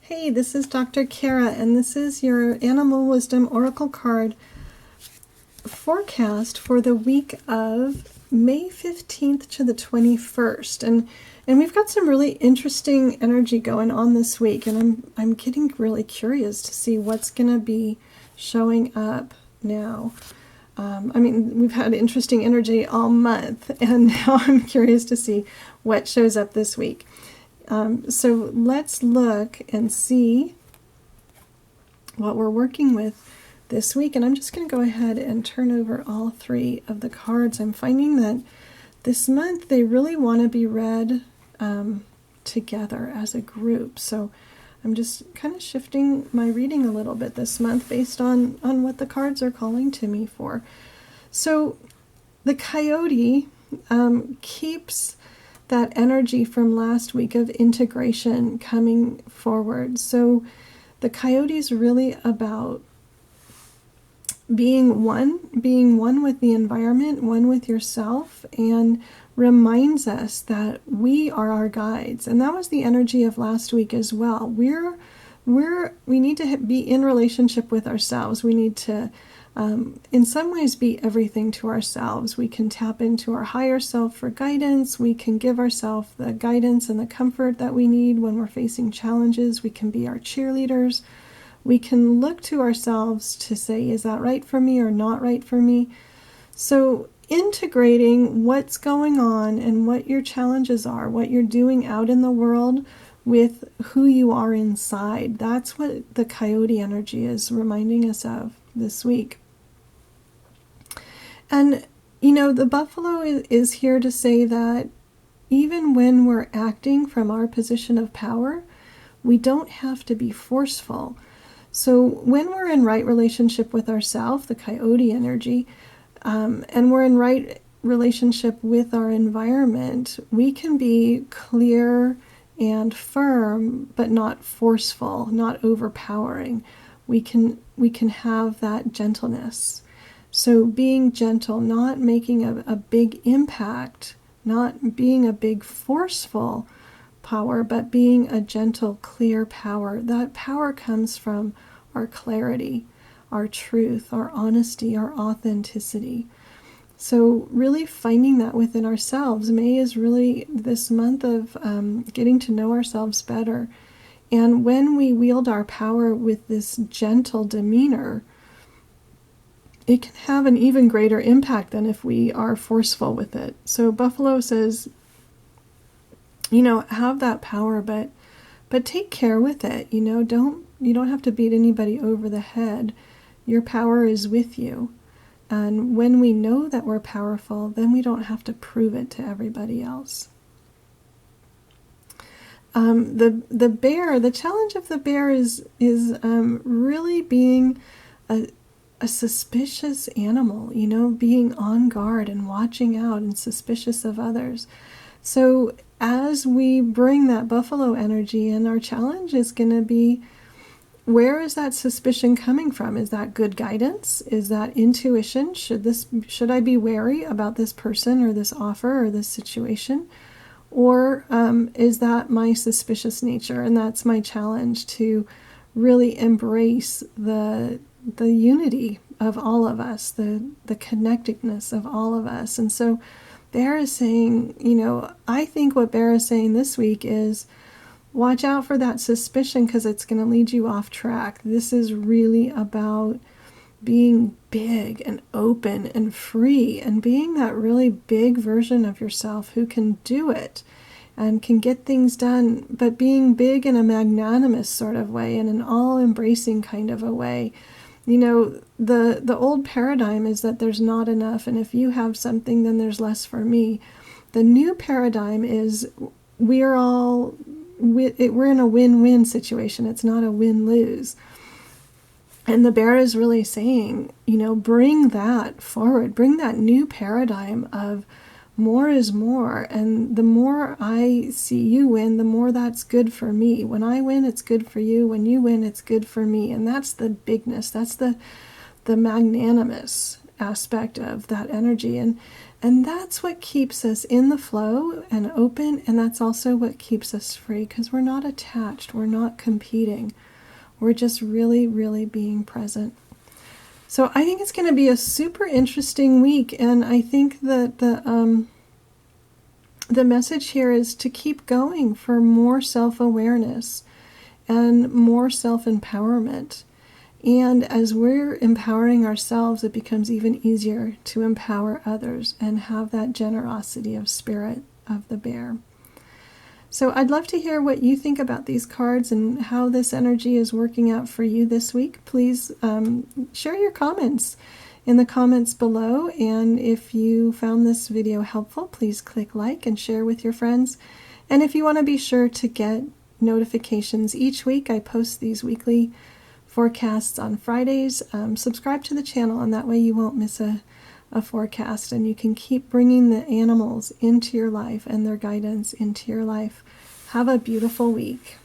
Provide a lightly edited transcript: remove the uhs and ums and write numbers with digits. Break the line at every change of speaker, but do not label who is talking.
Hey, this is Dr. Kara, and this is your Animal Wisdom Oracle card forecast for the week of May 15th to the 21st. And we've got some really interesting energy going on this week, and I'm getting really curious to see what's going to be showing up now. We've had interesting energy all month, and now I'm curious to see what shows up this week. So let's look and see what we're working with this week. And I'm just going to go ahead and turn over all three of the cards. I'm finding that this month they really want to be read together as a group. So I'm just kind of shifting my reading a little bit this month based on what the cards are calling to me for. So the Coyote keeps that energy from last week of integration coming forward. So the Coyote is really about being one with the environment, one with yourself, and reminds us that we are our guides. And that was the energy of last week as well. We need to be in relationship with ourselves. We need to in some ways be everything to ourselves. We can tap into our higher self for guidance. We can give ourselves the guidance and the comfort that we need when we're facing challenges. We can be our cheerleaders. We can look to ourselves to say, is that right for me or not right for me? So integrating what's going on and what your challenges are, what you're doing out in the world with who you are inside. That's what the Coyote energy is reminding us of this week. And, the buffalo is here to say that even when we're acting from our position of power, we don't have to be forceful. So when we're in right relationship with ourselves, the Coyote energy, and we're in right relationship with our environment, we can be clear and firm, but not forceful, not overpowering. We can have that gentleness. So being gentle, not making a big impact, not being a big forceful power, but being a gentle, clear power. That power comes from our clarity, our truth, our honesty, our authenticity. So really finding that within ourselves. May is really this month of getting to know ourselves better. And when we wield our power with this gentle demeanor, it can have an even greater impact than if we are forceful with it. So Buffalo says, have that power, but take care with it. You don't have to beat anybody over the head. Your power is with you. And when we know that we're powerful, then we don't have to prove it to everybody else. The bear, the challenge of the bear is really being a suspicious animal, being on guard and watching out and suspicious of others. So as we bring that buffalo energy in, our challenge is going to be, where is that suspicion coming from? Is that good guidance? Is that intuition? Should I be wary about this person or this offer or this situation? Or is that my suspicious nature? And that's my challenge, to really embrace the unity of all of us, the connectedness of all of us. And so Bear is saying, I think what Bear is saying this week is, watch out for that suspicion, because it's going to lead you off track. This is really about being big and open and free, and being that really big version of yourself who can do it and can get things done, but being big in a magnanimous sort of way, in an all-embracing kind of a way. The old paradigm is that there's not enough, and if you have something, then there's less for me. The new paradigm is we're in a win-win situation. It's not a win-lose. And the bear is really saying, bring that forward. Bring that new paradigm of more is more. And the more I see you win, the more that's good for me. When I win, it's good for you. When you win, it's good for me. And that's the bigness. That's the magnanimous aspect of that energy. And that's what keeps us in the flow and open, and that's also what keeps us free, because we're not attached, we're not competing. We're just really, really being present. So I think it's going to be a super interesting week, and I think that the message here is to keep going for more self-awareness and more self-empowerment. And as we're empowering ourselves, it becomes even easier to empower others and have that generosity of spirit of the bear. So I'd love to hear what you think about these cards and how this energy is working out for you this week. Please share your comments in the comments below. And if you found this video helpful, please click like and share with your friends. And if you want to be sure to get notifications each week, I post these weekly forecasts on Fridays. Subscribe to the channel, and that way you won't miss a forecast, and you can keep bringing the animals into your life and their guidance into your life. Have a beautiful week.